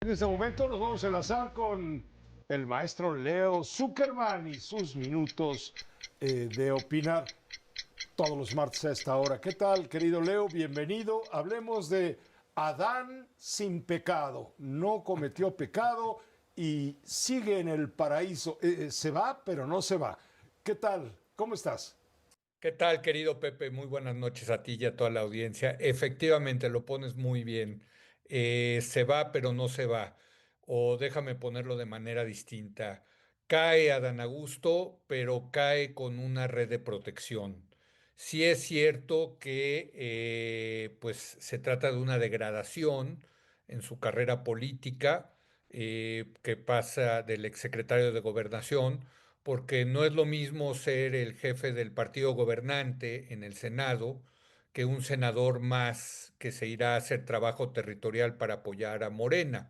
En este momento nos vamos a enlazar con el maestro Leo Zuckerman y sus minutos de opinar todos los martes a esta hora. ¿Qué tal, querido Leo? Bienvenido. Hablemos de Adán sin pecado. No cometió pecado y sigue en el paraíso. Se va, pero no se va. ¿Qué tal? ¿Cómo estás? ¿Qué tal, querido Pepe? Muy buenas noches a ti y a toda la audiencia. Efectivamente, lo pones muy bien. Se va, pero no se va. O déjame ponerlo de manera distinta. Cae Adán Augusto, pero cae con una red de protección. Sí es cierto que pues se trata de una degradación en su carrera política, que pasa del exsecretario de Gobernación, porque no es lo mismo ser el jefe del partido gobernante en el Senado que un senador más que se irá a hacer trabajo territorial para apoyar a Morena.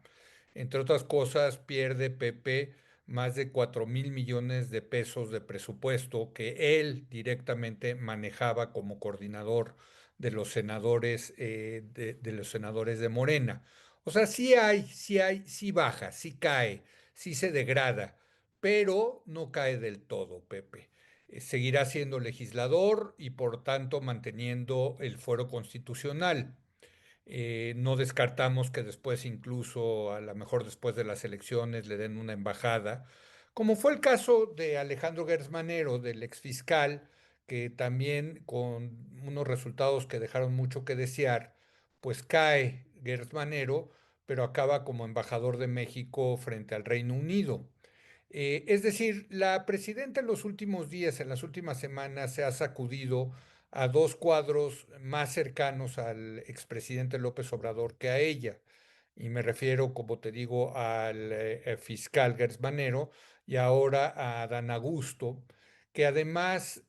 Entre otras cosas, pierde Pepe más de 4.000 millones de pesos de presupuesto que él directamente manejaba como coordinador de los senadores, de los senadores de Morena. O sea, sí baja, sí cae, sí se degrada, pero no cae del todo, Pepe. Seguirá siendo legislador y por tanto manteniendo el fuero constitucional. No descartamos que después, incluso a lo mejor después de las elecciones, le den una embajada, como fue el caso de Alejandro Gertz Manero, del exfiscal, que también con unos resultados que dejaron mucho que desear, pues cae Gertz Manero, pero acaba como embajador de México frente al Reino Unido. Es decir, la presidenta en los últimos días, en las últimas semanas, se ha sacudido a dos cuadros más cercanos al expresidente López Obrador que a ella. Y me refiero, como te digo, al fiscal Gertz Manero y ahora a Dan Augusto, que además,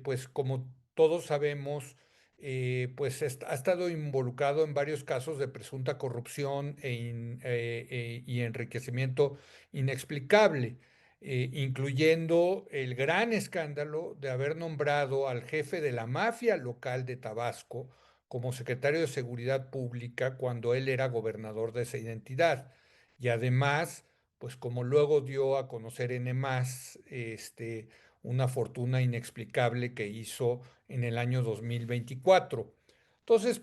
pues como todos sabemos, pues ha estado involucrado en varios casos de presunta corrupción y enriquecimiento inexplicable, incluyendo el gran escándalo de haber nombrado al jefe de la mafia local de Tabasco como secretario de Seguridad Pública cuando él era gobernador de esa identidad. Y además, pues como luego dio a conocer en más, una fortuna inexplicable que hizo en el año 2024. Entonces,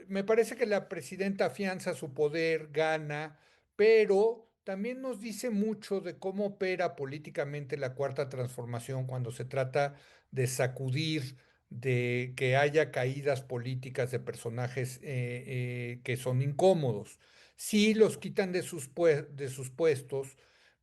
me parece que la presidenta afianza su poder, gana, pero también nos dice mucho de cómo opera políticamente la cuarta transformación cuando se trata de sacudir, de que haya caídas políticas de personajes que son incómodos. Sí los quitan de sus puestos,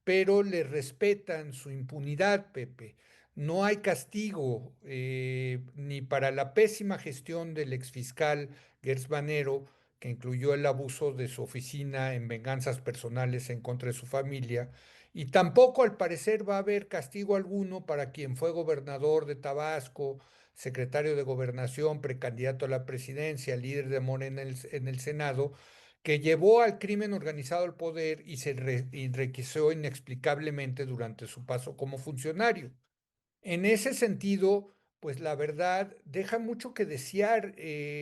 pero le respetan su impunidad, Pepe. No hay castigo ni para la pésima gestión del exfiscal Gers Manero, que incluyó el abuso de su oficina en venganzas personales en contra de su familia, y tampoco al parecer va a haber castigo alguno para quien fue gobernador de Tabasco, secretario de Gobernación, precandidato a la presidencia, líder de Morena en el Senado, que llevó al crimen organizado al poder y se enriqueció inexplicablemente durante su paso como funcionario. En ese sentido, pues la verdad deja mucho que desear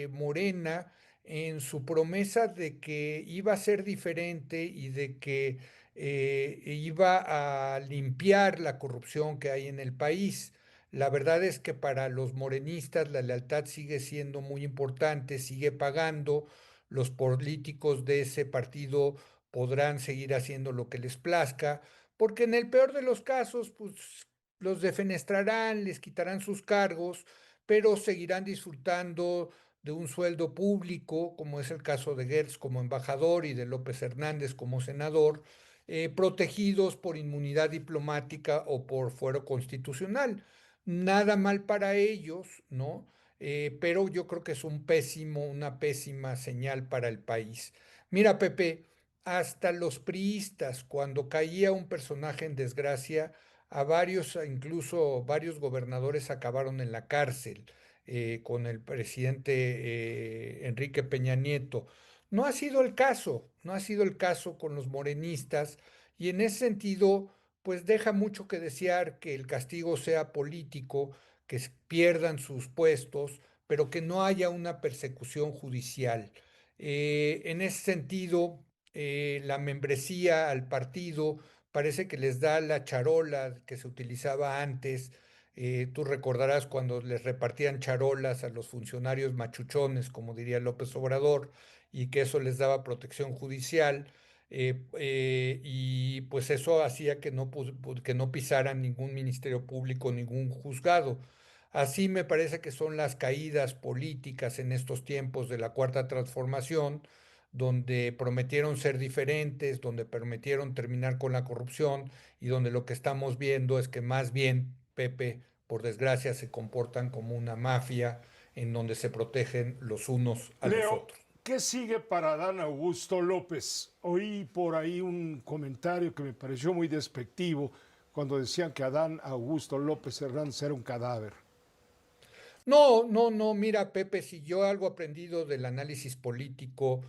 Morena en su promesa de que iba a ser diferente y de que iba a limpiar la corrupción que hay en el país. La verdad es que para los morenistas la lealtad sigue siendo muy importante, sigue pagando. Los políticos de ese partido podrán seguir haciendo lo que les plazca, porque en el peor de los casos, pues los defenestrarán, les quitarán sus cargos, pero seguirán disfrutando de un sueldo público, como es el caso de Gertz como embajador y de López Hernández como senador, protegidos por inmunidad diplomática o por fuero constitucional. Nada mal para ellos, ¿no? Pero yo creo que es una pésima señal para el país. Mira, Pepe, hasta los priistas, cuando caía un personaje en desgracia, a varios, incluso varios gobernadores acabaron en la cárcel con el presidente Enrique Peña Nieto. No ha sido el caso, no ha sido el caso con los morenistas y en ese sentido, pues deja mucho que desear que el castigo sea político, que pierdan sus puestos, pero que no haya una persecución judicial. En ese sentido, la membresía al partido, parece que les da la charola que se utilizaba antes. Tú recordarás cuando les repartían charolas a los funcionarios machuchones, como diría López Obrador, y que eso les daba protección judicial. Y pues eso hacía que que no pisaran ningún ministerio público, ningún juzgado. Así me parece que son las caídas políticas en estos tiempos de la Cuarta Transformación, donde prometieron ser diferentes, donde prometieron terminar con la corrupción y donde lo que estamos viendo es que más bien, Pepe, por desgracia, se comportan como una mafia en donde se protegen los unos a los Leo, otros. ¿qué sigue para Adán Augusto López? Oí por ahí un comentario que me pareció muy despectivo cuando decían que Adán Augusto López Hernández era un cadáver. No, no, no, mira, Pepe, si yo algo aprendido del análisis político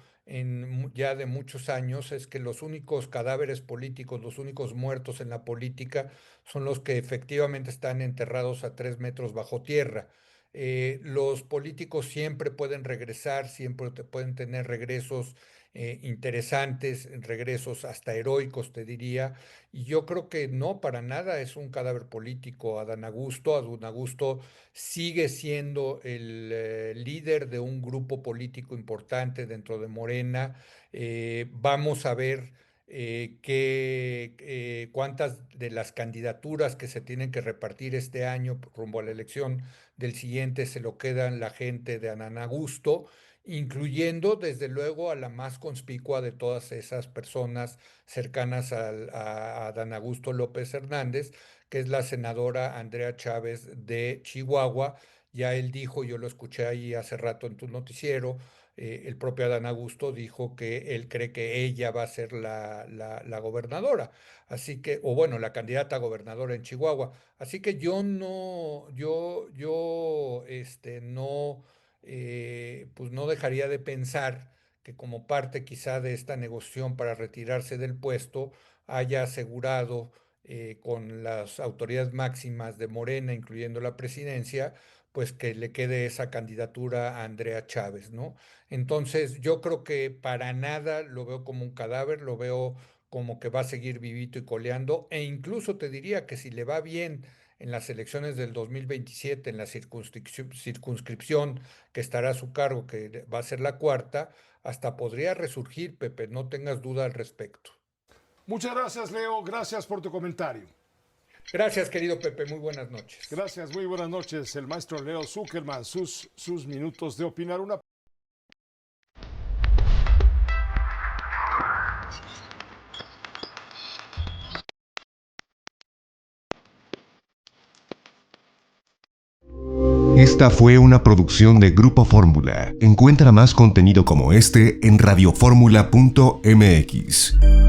ya de muchos años es que los únicos cadáveres políticos, los únicos muertos en la política son los que efectivamente están enterrados a 3 metros bajo tierra. Los políticos siempre pueden regresar, siempre pueden tener regresos interesantes, regresos hasta heroicos, te diría. Y yo creo que no, para nada es un cadáver político. Adán Augusto, sigue siendo el líder de un grupo político importante dentro de Morena. Vamos a ver cuántas de las candidaturas que se tienen que repartir este año rumbo a la elección del siguiente se lo quedan la gente de Adán Augusto, incluyendo desde luego a la más conspicua de todas esas personas cercanas a Adán Augusto López Hernández, que es la senadora Andrea Chávez de Chihuahua. Ya él dijo, yo lo escuché ahí hace rato en tu noticiero, el propio Adán Augusto dijo que él cree que ella va a ser la gobernadora, así que, o bueno, la candidata a gobernadora en Chihuahua. Así que yo no, no, pues no dejaría de pensar que como parte quizá de esta negociación para retirarse del puesto, haya asegurado con las autoridades máximas de Morena, incluyendo la presidencia, pues que le quede esa candidatura a Andrea Chávez, ¿no? Entonces, yo creo que para nada lo veo como un cadáver, lo veo como que va a seguir vivito y coleando, e incluso te diría que si le va bien en las elecciones del 2027, en la circunscripción que estará a su cargo, que va a ser la cuarta, hasta podría resurgir, Pepe, no tengas duda al respecto. Muchas gracias, Leo. Gracias por tu comentario. Gracias, querido Pepe. Muy buenas noches. Gracias, muy buenas noches. El maestro Leo Zuckerman, sus minutos de opinar. Una Esta fue una producción de Grupo Fórmula. Encuentra más contenido como este en radioformula.mx.